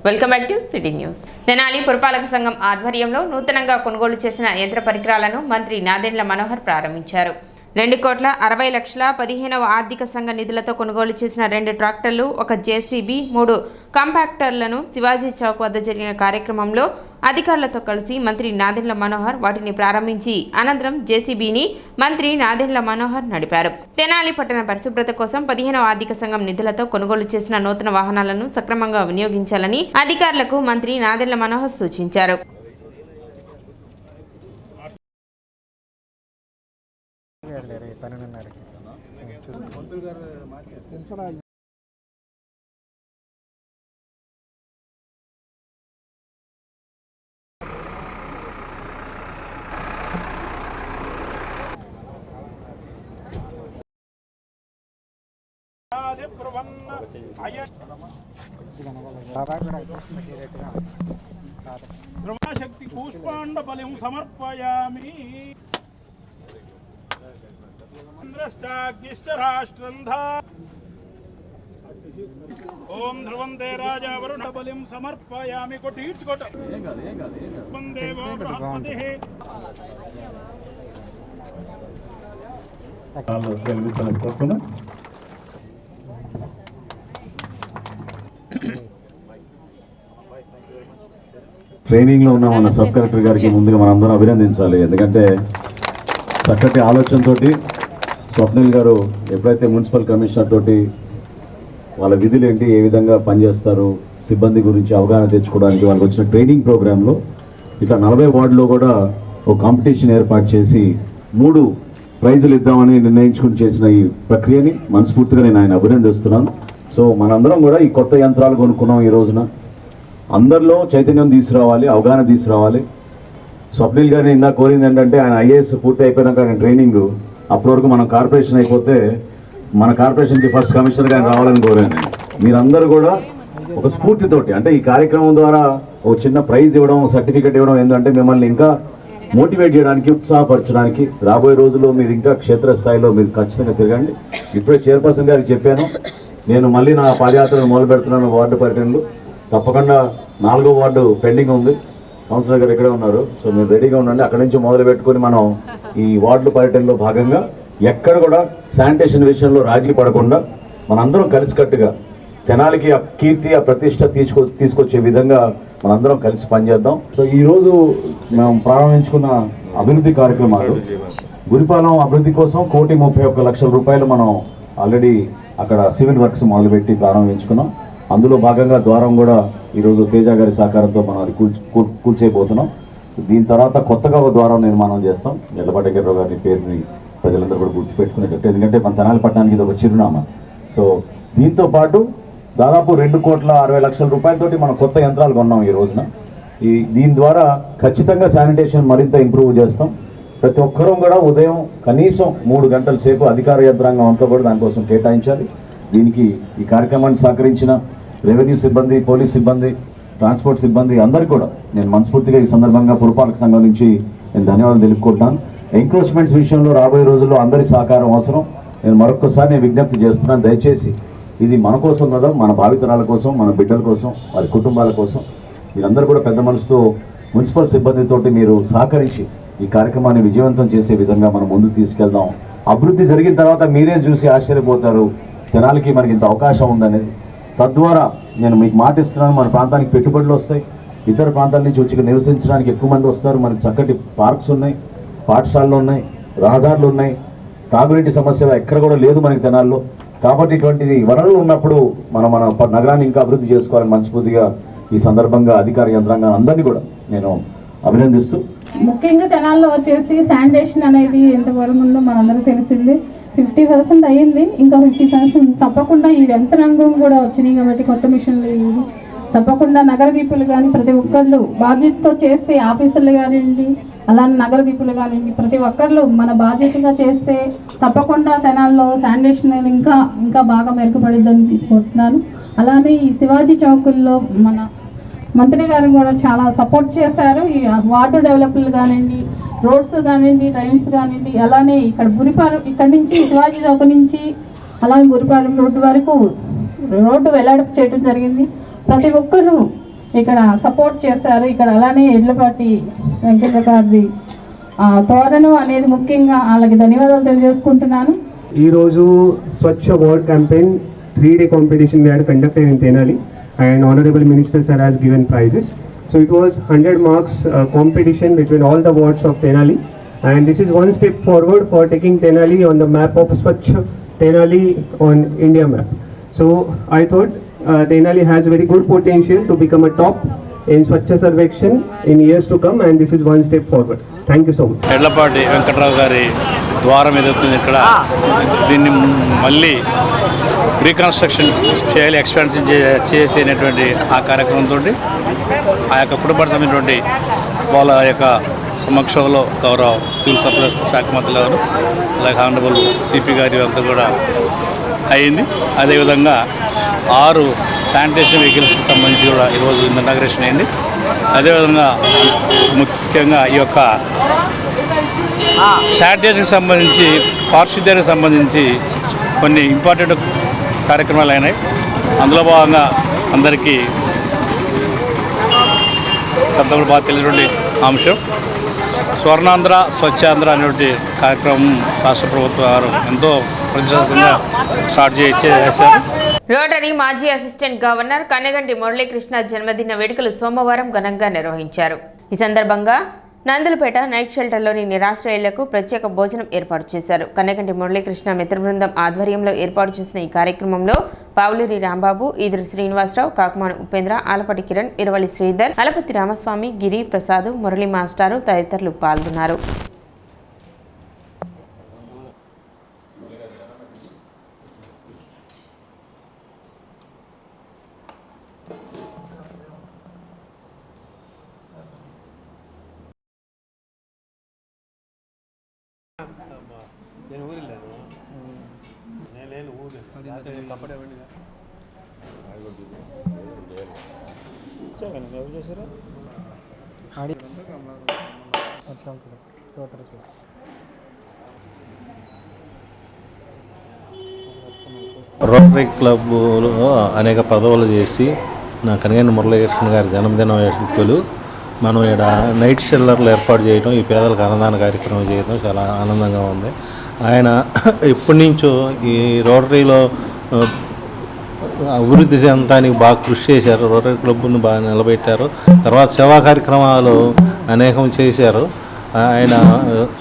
Welcome back to city news. Tenali పురపాలక సంఘం ఆధ్వర్యంలో నూతనంగా కొనుగోలు చేసిన యంత్ర పరికరాలను మంత్రి నాదెండ్ల మనోహర్ ప్రారంభించారు. 2,60,00,000 15వ ఆర్థిక సంఘ నిధులతో కొనుగోలు చేసిన 2 ట్రాక్టర్లు, 1 జేసీబీ, 3 కాంపాక్టర్లను శివాజీ చౌక్ వద్ద జరిగిన కార్యక్రమంలో అధికారులతో కలిసి మంత్రి నాదెండ్ల మనోహర్ వాటిని ప్రారంభించి అనంతరం జేసీబీని మంత్రి నాదెండ్ల మనోహర్ నడిపారు. తెనాలి పట్టణ పరిశుభ్రత కోసం 15వ ఆర్థిక సంఘం నిధులతో కొనుగోలు చేసిన నూతన వాహనాలను సక్రమంగా వినియోగించాలని అధికారులకు మంత్రి నాదెండ్ల మనోహర్ సూచించారు. బ్రహ్మశక్తి పుష్పాండ బలిం సమర్పయామి. ఓం ధ్రువందే రాజా వరుణ బలిం సమర్పయామి. కొట్టించుకోట దేవో బృహస్పతి. ట్రైనింగ్లో ఉన్న మన సబ్ కలెక్టర్ గారికి ముందుగా మనందరం అభినందించాలి. ఎందుకంటే చక్కటి ఆలోచనతోటి స్వప్నిల్ గారు ఎప్పుడైతే మున్సిపల్ కమిషనర్ తోటి వాళ్ళ విధులు ఏంటి, ఏ విధంగా పనిచేస్తారు, సిబ్బంది గురించి అవగాహన తెచ్చుకోవడానికి వాళ్ళకి వచ్చిన ట్రైనింగ్ ప్రోగ్రాంలో ఇట్లా 40 వార్డులో కూడా ఒక కాంపిటీషన్ ఏర్పాటు చేసి 3 ప్రైజులు ఇద్దామని నిర్ణయించుకుని చేసిన ఈ ప్రక్రియని మనస్ఫూర్తిగా నేను ఆయన అభినందిస్తున్నాను. సో మనందరం కూడా ఈ కొత్త యంత్రాలు కొనుక్కున్నాం. ఈ రోజున అందరిలో చైతన్యం తీసుకురావాలి, అవగాహన తీసుకురావాలి. స్వప్నిల్ గారిని ఇందాక కోరింది ఏంటంటే ఆయన ఐఏఎస్ పూర్తి అయిపోయినాక ఆయన ట్రైనింగ్, అప్పటి వరకు మనం కార్పొరేషన్ అయిపోతే మన కార్పొరేషన్కి ఫస్ట్ కమిషనర్గా ఆయన రావాలని కోరాను. మీరందరూ కూడా ఒక స్ఫూర్తితోటి, అంటే ఈ కార్యక్రమం ద్వారా ఒక చిన్న ప్రైజ్ ఇవ్వడం, సర్టిఫికెట్ ఇవ్వడం ఏంటంటే మిమ్మల్ని ఇంకా మోటివేట్ చేయడానికి, ఉత్సాహపరచడానికి. రాబోయే రోజుల్లో మీరు ఇంకా క్షేత్రస్థాయిలో మీరు ఖచ్చితంగా తిరగండి. ఇప్పుడే చైర్పర్సన్ గారికి చెప్పాను, నేను మళ్ళీ నా పాదయాత్రను మొదలు పెడుతున్నాను. వార్డు పర్యటనలు తప్పకుండా 4వ వార్డు పెండింగ్ ఉంది. కౌన్సిలర్ గారు ఇక్కడే ఉన్నారు. సో మీరు రెడీగా ఉండండి. అక్కడి నుంచి మొదలు పెట్టుకొని మనం ఈ వార్డు పర్యటనలో భాగంగా ఎక్కడ కూడా శానిటేషన్ విషయంలో రాజీ పడకుండా మనందరం కలిసికట్టుగా తెనాలికి ఆ కీర్తి, ఆ ప్రతిష్ట తీసుకొచ్చే విధంగా మనందరం కలిసి పనిచేద్దాం. సో ఈరోజు మేము ప్రారంభించుకున్న అభివృద్ధి కార్యక్రమాలు, గురిపాలెం అభివృద్ధి కోసం 1,31,00,000 రూపాయలు మనం ఆల్రెడీ అక్కడ సివిల్ వర్క్స్ మొదలుపెట్టి ప్రారంభించుకున్నాం. అందులో భాగంగా ద్వారం కూడా ఈరోజు తేజ గారి సహకారంతో మనం అది కూల్చేయబోతున్నాం. దీని తర్వాత కొత్తగా ఒక ద్వారం నిర్మాణం చేస్తాం. ఎల్లపాటి గారి పేరుని ప్రజలందరూ కూడా గుర్తుపెట్టుకునేటట్టు, ఎందుకంటే మన తెనాలి పట్టణానికి ఇది ఒక చిరునామా. సో దీంతో పాటు దాదాపు 2,60,00,000 రూపాయలతోటి మనం కొత్త యంత్రాలు కొన్నాం ఈ రోజున. దీని ద్వారా ఖచ్చితంగా శానిటేషన్ మరింత ఇంప్రూవ్ చేస్తాం. ప్రతి ఒక్కరూ కూడా ఉదయం కనీసం 3 గంటల సేపు అధికార యంత్రాంగం అంతా కూడా దానికోసం కేటాయించాలి. దీనికి ఈ కార్యక్రమాన్ని సహకరించిన రెవెన్యూ సిబ్బంది, పోలీస్ సిబ్బంది, ట్రాన్స్పోర్ట్ సిబ్బంది అందరికీ కూడా నేను మనస్ఫూర్తిగా ఈ సందర్భంగా పురపాలక సంఘం నుంచి నేను ధన్యవాదాలు తెలుపుకుంటున్నాను. ఎంక్రోచ్మెంట్స్ విషయంలో రాబోయే రోజుల్లో అందరి సహకారం అవసరం. నేను మరొకసారి విజ్ఞప్తి చేస్తున్నాను, దయచేసి ఇది మన కోసం కదా, మన భావితరాల కోసం, మన బిడ్డల కోసం, వారి కుటుంబాల కోసం మీరందరూ కూడా పెద్ద మనసుతో మున్సిపల్ సిబ్బందితోటి మీరు సహకరించి ఈ కార్యక్రమాన్ని విజయవంతం చేసే విధంగా మనం ముందుకు తీసుకెళ్దాం. అభివృద్ధి జరిగిన తర్వాత మీరే చూసి ఆశ్చర్యపోతారు, తెనాలికి మనకి ఇంత అవకాశం ఉందనేది. తద్వారా నేను మీకు మాట ఇస్తున్నాను, మన ప్రాంతానికి పెట్టుబడులు వస్తాయి, ఇతర ప్రాంతాల నుంచి వచ్చి నివసించడానికి ఎక్కువ మంది వస్తారు. మనకి చక్కటి పార్క్స్ ఉన్నాయి, పాఠశాలలు ఉన్నాయి, రహదారులు ఉన్నాయి, తాగునీటి సమస్య ఎక్కడ కూడా లేదు మనకి తెనాల్లో. కాబట్టి ఇటువంటి వనరులు ఉన్నప్పుడు మన నగరాన్ని ఇంకా అభివృద్ధి చేసుకోవాలని మనస్ఫూర్తిగా ఈ సందర్భంగా అధికార యంత్రాంగం అందరినీ కూడా నేను అభినందిస్తూ, ముఖ్యంగా తెనాల్లో వచ్చేసి శానిటేషన్ అనేది ఎంతవరకు ఉందో మనందరికీ తెలిసింది. 50% అయ్యింది, ఇంకా 50% తప్పకుండా ఈ యంత్రాంగం కూడా వచ్చినాయి కాబట్టి కొత్త మిషన్లు తప్పకుండా నగర దీపులు కానీ ప్రతి ఒక్కళ్ళు బాధ్యతతో చేస్తే, ఆఫీసర్లు కానివ్వండి, అలానే నగర దీపులు కానివ్వండి, ప్రతి ఒక్కళ్ళు మన బాధ్యతగా చేస్తే తప్పకుండా తెనాల్లో శానిటేషన్ ఇంకా ఇంకా బాగా మెరుగుపడిద్దని తీసుకుంటున్నాను. అలానే ఈ శివాజీ చౌకుల్లో మన మంత్రి గారు కూడా చాలా సపోర్ట్ చేశారు. ఈ వాటర్ డెవలప్లు కానివ్వండి, రోడ్స్ కానివ్వండి, డ్రైన్స్ కానివ్వండి, అలానే ఇక్కడ గురిపాలెం ఇక్కడ నుంచి శివాజీ చౌక నుంచి అలాగే గురిపాలెం రోడ్డు వరకు రోడ్డు వెళ్లాడపు చేయడం జరిగింది. ప్రతి ఒక్కరూ ఇక్కడ సపోర్ట్ చేశారు. ఇక్కడ అలానే ఎడ్లపాటి వెంకట గారిది తోరణం అనేది ముఖ్యంగా వాళ్ళకి ధన్యవాదాలు తెలియజేసుకుంటున్నాను. ఈరోజు Swachh award campaign 3-day competition we had conducted in Tenali, and Honorable Minister Sir has given prizes. So it was 100 marks competition between all the wards of Tenali, and this is one step forward for taking Tenali on the map of Swachh Tenali on India map. So I thought Tenali has very good potential to become a top in Swachh Sarvekshan in years to come, and this is one step forward. Thank you so much. Yedlapati Venkatrao గారి ద్వారం ఎదుగుతుంది. ఇక్కడ దీన్ని మళ్ళీ reconstruction చేయాలి, expansion చేసేటువంటి ఆ కార్యక్రమంతో ఆ యొక్క కుటుంబ సమయటువంటి వాళ్ళ యొక్క సమక్షంలో గౌరవ సివిల్ సప్లైస్ శాఖ మంత్రులు గారు అలాగే హానరబుల్ సిపి గారి అంతా కూడా అయింది. అదేవిధంగా 6 శానిటేషన్ వెహికల్స్కి సంబంధించి కూడా ఈరోజు ఇనాగరేషన్ అయింది. అదేవిధంగా ముఖ్యంగా ఈ యొక్క శానిటేషన్కి సంబంధించి పారిశుద్ధ్యానికి సంబంధించి కొన్ని ఇంపార్టెంట్ కార్యక్రమాలు అయినాయి. అందులో భాగంగా అందరికీ పెద్దలు బాగా తెలిసినటువంటి అంశం స్వర్ణాంధ్ర స్వచ్ఛాంధ్ర అనేటువంటి కార్యక్రమం రాష్ట్ర ప్రభుత్వం వారు ఎంతో ప్రతిష్టాత్మకంగా స్టార్ట్ చేశారు. రోటరీ మాజీ అసిస్టెంట్ గవర్నర్ కన్నెగంటి మురళీకృష్ణ జన్మదిన వేడుకలు సోమవారం ఘనంగా నిర్వహించారు. ఈ సందర్భంగా నందులపేట నైట్ షెల్టర్లోని నిరాశ్రయులకు ప్రత్యేక భోజనం ఏర్పాటు చేశారు. కన్నెగంటి మురళీకృష్ణ మిత్ర బృందం ఆధ్వర్యంలో ఏర్పాటు చేసిన ఈ కార్యక్రమంలో పావులూరి రాంబాబు, ఈదురు శ్రీనివాసరావు, కాకుమాను ఉపేంద్ర, ఆలపటి కిరణ్, ఇరవలి శ్రీధర్, అలపతి రామస్వామి, గిరి ప్రసాద్, మురళీ మాస్టారు తదితరులు పాల్గొన్నారు. రోటరీ క్లబ్లో అనేక పదవులు చేసి నా కన్నెగంటి మురళీకృష్ణ గారి జన్మదిన వేడుకలు మనం ఇక్కడ నైట్ షెల్లర్లు ఏర్పాటు చేయడం, ఈ పేదలకు అన్నదాన కార్యక్రమం చేయడం చాలా ఆనందంగా ఉంది. ఆయన ఎప్పటి నుంచో ఈ రోటరీలో అభివృద్ధి చెందడానికి బాగా కృషి చేశారు. రోటరీ క్లబ్ను బాగా నిలబెట్టారు. తర్వాత సేవా కార్యక్రమాలు అనేకం చేశారు. ఆయన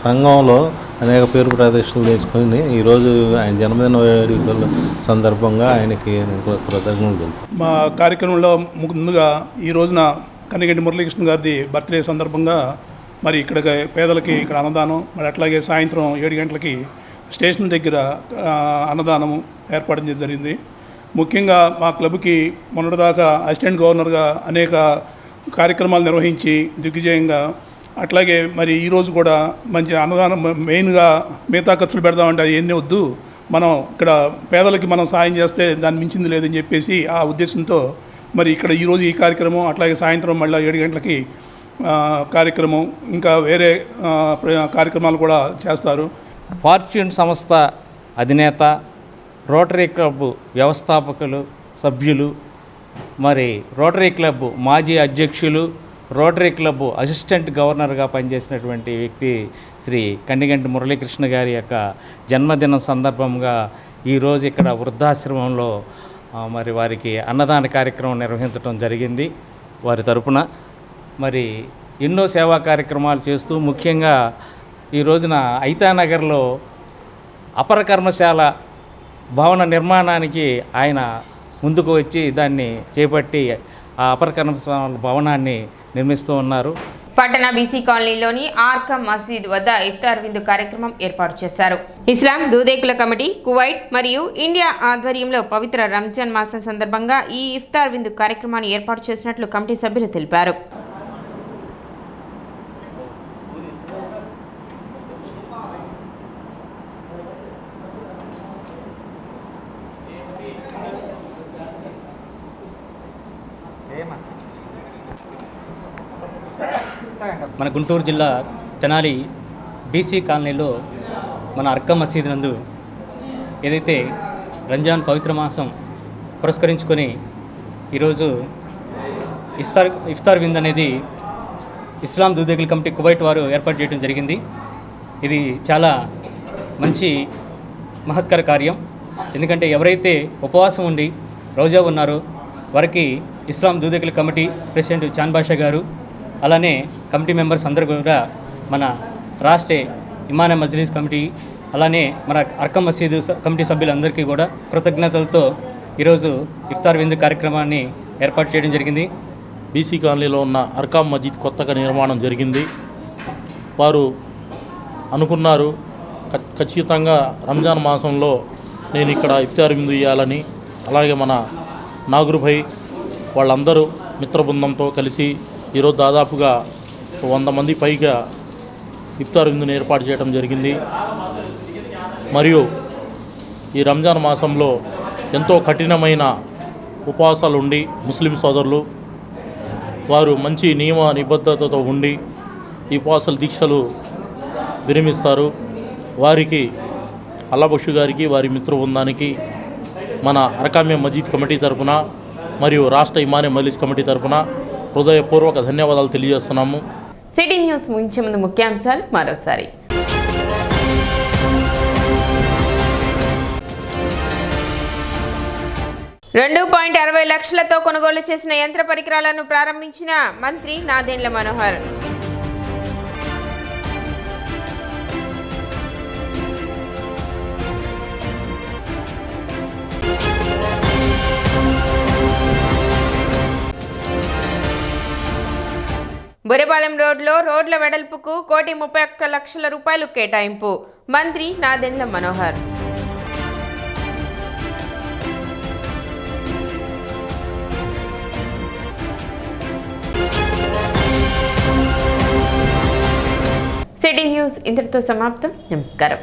సంఘంలో అనేక పేరు ప్రదర్శనలు తీసుకొని ఈరోజు ఆయన జన్మదిన వేడుకల సందర్భంగా ఆయనకి కృతజ్ఞతలు. మా కార్యక్రమంలో ముందుగా ఈ రోజున కన్నెగంటి మురళీకృష్ణ గారిది బర్త్డే సందర్భంగా మరి ఇక్కడ పేదలకి ఇక్కడ అన్నదానం, మరి అట్లాగే సాయంత్రం 7 గంటలకి స్టేషన్ దగ్గర అన్నదానం ఏర్పాటు చేయడం జరిగింది. ముఖ్యంగా మా క్లబ్కి మొన్నటిదాకా అసిస్టెంట్ గవర్నర్గా అనేక కార్యక్రమాలు నిర్వహించి దిగ్విజయంగా, అట్లాగే మరి ఈరోజు కూడా మంచి అన్నదానం, మెయిన్గా మిగతా ఖర్చులు పెడదామంటే అది ఎన్ని వద్దు, మనం ఇక్కడ పేదలకి మనం సాయం చేస్తే దాన్ని మించింది లేదని చెప్పేసి ఆ ఉద్దేశంతో మరి ఇక్కడ ఈరోజు ఈ కార్యక్రమం, అట్లాగే సాయంత్రం మళ్ళీ 7 గంటలకి కార్యక్రమం, ఇంకా వేరే కార్యక్రమాలు కూడా చేస్తారు. ఫార్చ్యూన్ సంస్థ అధినేత, రోటరీ క్లబ్ వ్యవస్థాపకులు, సభ్యులు, మరి రోటరీ క్లబ్ మాజీ అధ్యక్షులు, రోటరీ క్లబ్ అసిస్టెంట్ గవర్నర్గా పనిచేసినటువంటి వ్యక్తి శ్రీ కన్నెగంటి మురళీకృష్ణ గారి యొక్క జన్మదినం సందర్భంగా ఈరోజు ఇక్కడ వృద్ధాశ్రమంలో మరి వారికి అన్నదాన కార్యక్రమం నిర్వహించడం జరిగింది. వారి తరపున మరి ఎన్నో సేవా కార్యక్రమాలు చేస్తూ ముఖ్యంగా ఈ రోజున ఐతానగర్లో అపర కర్మశాల భవన నిర్మాణానికి ఆయన ముందుకు వచ్చి దాన్ని చేపట్టి ఆ అపర కర్మశాల భవనాన్ని నిర్మిస్తూ ఉన్నారు. పట్టణ బీసీ కాలనీలోని ఆర్కమ్ మసీద్ వద్ద ఇఫ్తార్ విందు కార్యక్రమం ఏర్పాటు చేశారు. ఇస్లాం దూదేకుల కమిటీ, కువైట్ మరియు ఇండియా ఆధ్వర్యంలో పవిత్ర రంజాన్ మాసం సందర్భంగా ఈ ఇఫ్తార్ విందు కార్యక్రమాన్ని ఏర్పాటు చేసినట్లు కమిటీ సభ్యులు తెలిపారు. మన గుంటూరు జిల్లా తెనాలి బీసీ కాలనీలో మన అర్కం మసీద్ నందు ఏదైతే రంజాన్ పవిత్ర మాసం పురస్కరించుకొని ఈరోజు ఇఫ్తార్ వింద్ అనేది ఇస్లాం దూదేగుల కమిటీ కువైట్ వారు ఏర్పాటు చేయడం జరిగింది. ఇది చాలా మంచి మహత్కర కార్యం. ఎందుకంటే ఎవరైతే ఉపవాసం ఉండి రోజా ఉన్నారో వారికి ఇస్లాం దూదేగుల కమిటీ ప్రెసిడెంట్ చాన్ బాషా గారు, అలానే కమిటీ మెంబర్స్ అందరూ కూడా, మన రాష్ట్ర ఇమానే మజ్లిస్ కమిటీ, అలానే మన అర్కం మసీదు కమిటీ సభ్యులందరికీ కూడా కృతజ్ఞతలతో ఈరోజు ఇఫ్తార్ విందు కార్యక్రమాన్ని ఏర్పాటు చేయడం జరిగింది. బీసీ కాలనీలో ఉన్న అర్కాం మజీద్ కొత్తగా నిర్మాణం జరిగింది. వారు అనుకున్నారు ఖచ్చితంగా రంజాన్ మాసంలో నేను ఇక్కడ ఇఫ్తార్ విందు ఇవ్వాలని. అలాగే మన నాగురుభై వాళ్ళందరూ మిత్రబృందంతో కలిసి ఈరోజు దాదాపుగా 100 మంది పైగా ఇఫ్తార్ విందును ఏర్పాటు చేయడం జరిగింది. మరియు ఈ రంజాన్ మాసంలో ఎంతో కఠినమైన ఉపవాసాలు ఉండి ముస్లిం సోదరులు వారు మంచి నియమ నిబద్ధతతో ఉండి ఈ ఉపవాసాల దీక్షలు విరమిస్తారు. వారికి అల్లాబక్షు గారికి, వారి మిత్ర బృందానికి మన అరకామ్య మజీద్ కమిటీ తరఫున మరియు రాష్ట్ర ఇమానే మజ్లిస్ కమిటీ తరఫున హృదయపూర్వక ధన్యవాదాలు తెలియజేస్తున్నాము. సిటీ న్యూస్ ముగించే ముందు ముఖ్యాంశాలు మరోసారి. 2.60 లక్షలతో కొనుగోలు చేసిన యంత్ర పరికరాలను ప్రారంభించిన మంత్రి నాదెండ్ల మనోహర్. బురేపాలెం రోడ్లో రోడ్ల వెడల్పుకు 1,31,00,000 రూపాయలు కేటాయింపు. మంత్రి నాదెండ్ల మనోహర్. సిటీ న్యూస్ ఇంతటితో సమాప్తం. నమస్కారం.